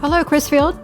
Hello, Crisfield.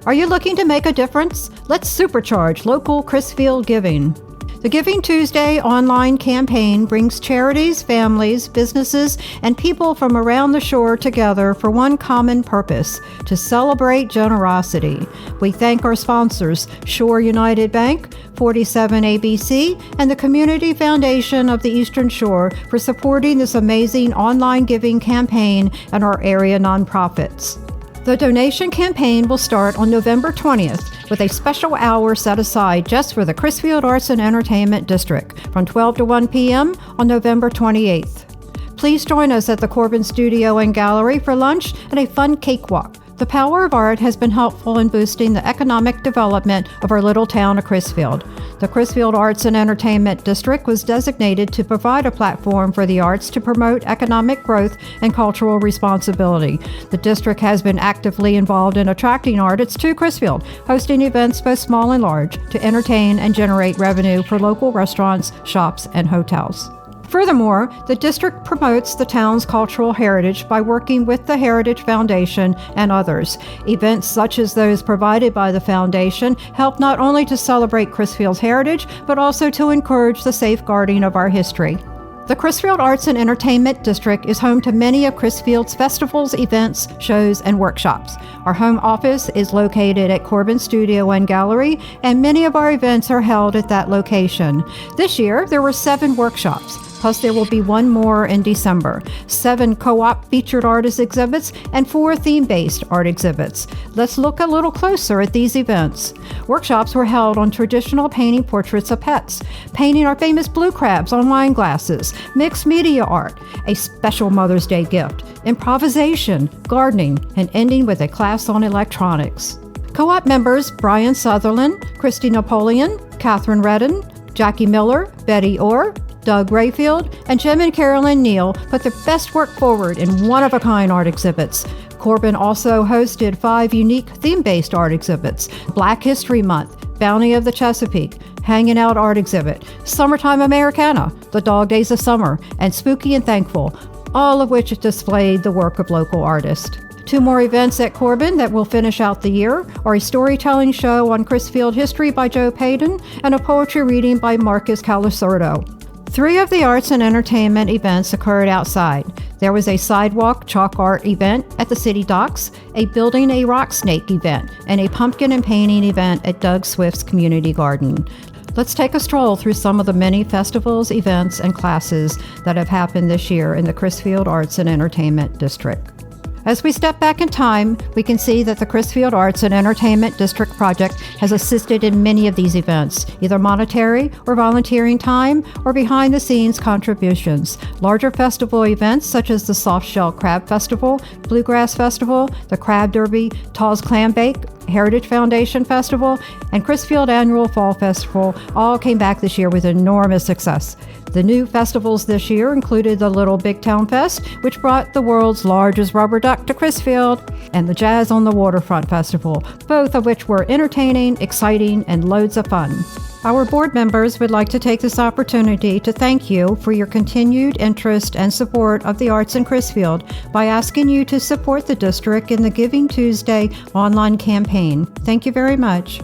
Are you looking to make a difference? Let's supercharge local Crisfield giving. The Giving Tuesday online campaign brings charities, families, businesses, and people from around the shore together for one common purpose: to celebrate generosity. We thank our sponsors, Shore United Bank, 47 ABC, and the Community Foundation of the Eastern Shore for supporting this amazing online giving campaign and our area nonprofits. The donation campaign will start on November 20th with a special hour set aside just for the Crisfield Arts and Entertainment District from 12 to 1 p.m. on November 28th. Please join us at the Corbin Studio and Gallery for lunch and a fun cakewalk. The power of art has been helpful in boosting the economic development of our little town of Crisfield. The Crisfield Arts and Entertainment District was designated to provide a platform for the arts to promote economic growth and cultural responsibility. The district has been actively involved in attracting artists to Crisfield, hosting events both small and large to entertain and generate revenue for local restaurants, shops, and hotels. Furthermore, the district promotes the town's cultural heritage by working with the Heritage Foundation and others. Events such as those provided by the foundation help not only to celebrate Crisfield's heritage, but also to encourage the safeguarding of our history. The Crisfield Arts and Entertainment District is home to many of Crisfield's festivals, events, shows, and workshops. Our home office is located at Corbin Studio and Gallery, and many of our events are held at that location. This year, there were 7 workshops. Plus, there will be one more in December, 7 co-op featured artist exhibits, and 4 theme-based art exhibits. Let's look a little closer at these events. Workshops were held on traditional painting portraits of pets, painting our famous blue crabs on wine glasses, mixed media art, a special Mother's Day gift, improvisation, gardening, and ending with a class on electronics. Co-op members Brian Sutherland, Christy Napoleon, Catherine Redden, Jackie Miller, Betty Orr, Doug Rayfield, and Jim and Carolyn Neal put their best work forward in one-of-a-kind art exhibits. Corbin also hosted 5 unique theme-based art exhibits: Black History Month, Bounty of the Chesapeake, Hanging Out Art Exhibit, Summertime Americana, The Dog Days of Summer, and Spooky and Thankful, all of which displayed the work of local artists. 2 more events at Corbin that will finish out the year are a storytelling show on Crisfield history by Joe Payton and a poetry reading by Marcus Calisurdo. 3 of the arts and entertainment events occurred outside. There was a sidewalk chalk art event at the city docks, a Building a Rock Snake event, and a pumpkin and painting event at Doug Swift's community garden. Let's take a stroll through some of the many festivals, events, and classes that have happened this year in the Crisfield Arts and Entertainment District. As we step back in time, we can see that the Crisfield Arts and Entertainment District project has assisted in many of these events, either monetary or volunteering time or behind-the-scenes contributions. Larger festival events such as the Soft Shell Crab Festival, Bluegrass Festival, the Crab Derby, Tall's Clam Bake, Heritage Foundation Festival, and Crisfield Annual Fall Festival all came back this year with enormous success. The new festivals this year included the Little Big Town Fest, which brought the world's largest rubber duck to Crisfield, and the Jazz on the Waterfront Festival, both of which were entertaining, exciting, and loads of fun. Our board members would like to take this opportunity to thank you for your continued interest and support of the arts in Crisfield by asking you to support the district in the Giving Tuesday online campaign. Thank you very much.